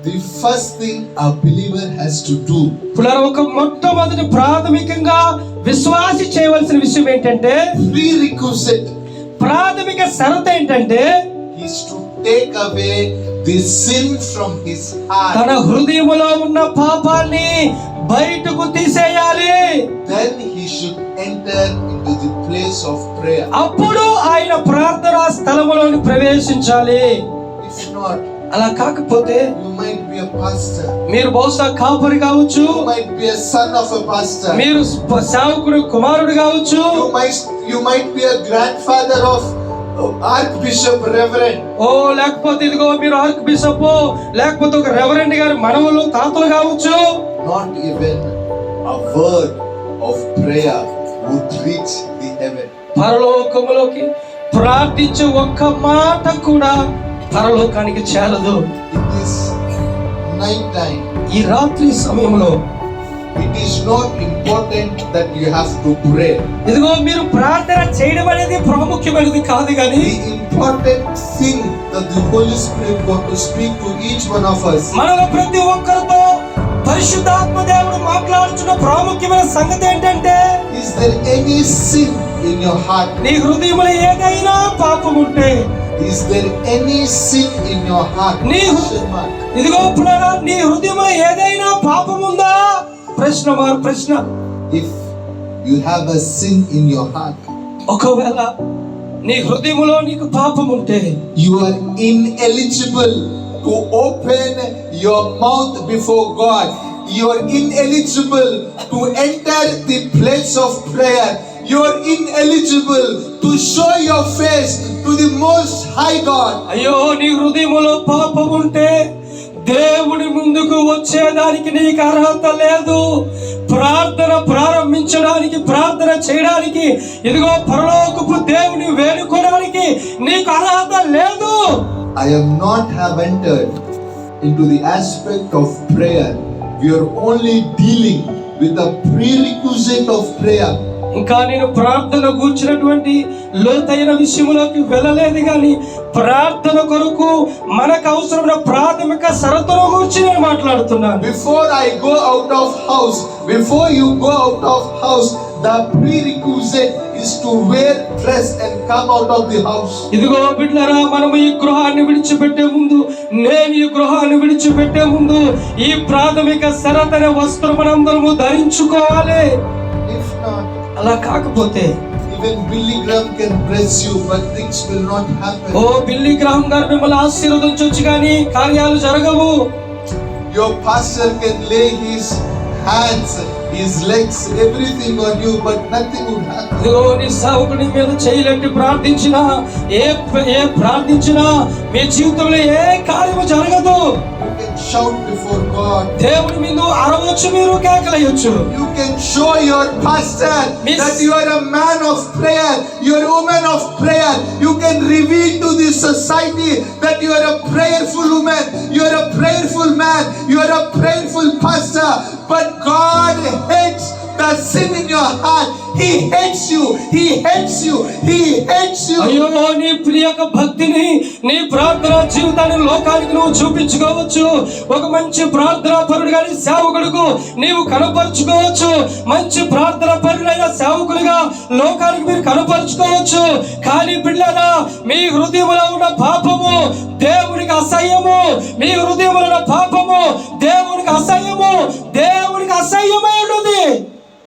the first thing a believer has to do. పులారా ఒక మొట్టమొదటి ప్రాథమికంగా విశ్వాసి చేయవలసిన విషయం ఏంటంటే, Prerequisite ప్రాథమిక షరతు ఏంటంటే, is to take away the sin from his heart. తన హృదయములో ఉన్న పాపాన్ని బయటకు తీసేయాలి. Then he should enter into the place of prayer. అప్పుడు ఆయన ప్రార్థనా స్థలములోకి ప్రవేశించాలి. If not, అలా కాకపోతే you might be a pastor, మీరు బహుశా కాపరి కావచ్చు, you might be a son of a pastor, మీరు సేవకుడు కుమారుడు కావచ్చు, you might be a grandfather of Archbishop Reverend. ఓ లేకపోతే ఇదిగో మీరు ఆర్క్ బిషప్, లేకపోతే ఒక రెవరెండ్ గారి మనవలు తాతలు కావచ్చు. Not even a word of prayer would reach the heaven. పరలోకములోకి ప్రార్థించే ఒక్క మాట కూడా పరలోకానికి చేరదు. In this night time, ఈ రాత్రి సమయంలో it is not important that you have to pray. ఇదిగో మీరు ప్రార్థన చేయడం అనేది ప్రాముఖ్యమైనది కాదు, కానీ The important thing that the Holy Spirit want to speak to each one of us. మనలో ప్రతి ఒక్కరితో పరిశుద్ధాత్మ దేవుడు మాట్లాడుతున్న ప్రాముఖ్యమైన సంగతి ఏంటంటే, Is there any sin in your heart? నీ హృదయంలో ఏదైనా పాపం ఉంటే, Is there any sin in your heart? Question mark. ఇదిగో పులారా నీ హృదయంలో ఏదైనా పాపం ఉందా? ప్రశ్న. If you have a sin in your heart, ఒకవేళ నీ హృదయంలో నీకు పాపం ఉంటే, you are ineligible to open your mouth before God. You are ineligible to enter the place of prayer. You are ineligible to show your face to the Most High God. అయ్యో నీ హృదయంలో పాపం ఉంటే దేవుడి ముందుకు వచ్చేదానికి నీకు అర్హత లేదు. ప్రార్థన ప్రారంభించడానికి, ప్రార్థన చేయడానికి, ఇదిగో పరలోకపు దేవుని వేడుకోవడానికి నీకు అర్హత లేదు. I am not have entered into the aspect of prayer. We are only dealing with the prerequisite of prayer. ఇంకా నేను ప్రార్థన కూర్చున్నటువంటి లోతైన విషయంలోకి వెళ్ళలేదు, కానీ ప్రార్థన కొరకు మనకు అవసరమైన ప్రాథమిక షరతుల గురించి నేను మాట్లాడుతున్నాను. Before I go out of house, before you go out of house, the prerequisite is to wear dress and come out of the house. ఇదిగో బిడ్డలారా, మనము ఈ గృహాన్ని విడిచిపెట్టే ముందు, నేను ఈ గృహాన్ని విడిచిపెట్టే ముందు ఈ ప్రాథమిక షరతైన వస్త్రం మనందరము ధరించుకోవాలి. If not, అలా కాకపోతే even Billy Graham can bless you, but things will not happen. ఓ బిల్లీ గ్రాహం గారు మిమ్మల్ని ఆశీర్వదించొచ్చు, కానీ కార్యాలు జరగవు. Your pastor can lay his hands, his legs, everything on you, but nothing would happen. ఇదిగో నీ సేవకుని మీద చేయలేంటి ప్రార్థించినా, ఏ ప్రార్థించినా మీ జీవితంలో ఏ కార్యము జరగదు. You can shout before God. దేవుని మీద అరవచ్చు, మీరు కేకలేయొచ్చు. You can show your pastor that you are a man of prayer, you are a woman of prayer. You can reveal to the society that you are a prayerful woman, you are a prayerful man, you are a prayerful pastor. But God hates the sin in your heart. He hates you. He hates you. He hates you. అయ్యో నీ ప్రియక భక్తిని, నీ ప్రార్థనా జీవితాన్ని లోకానికి నువ్వు చూపించుకోవచ్చు. ఒక మంచి ప్రార్థనా పరుడుగా సేవకుడుకు నీవు కనపరుచుకోవచ్చు. మంచి ప్రార్థనా పరుడైన సేవకులుగా లోకానికి మీరు కనపరుచుకోవచ్చు. కానీ బిడ్డలారా, మీ హృదయంలో ఉన్న పాపము దేవునికి అసహ్యము. మీ హృదయంలో ఉన్న పాపము దేవునికి అసహ్యము. దేవునికి అసహ్యం.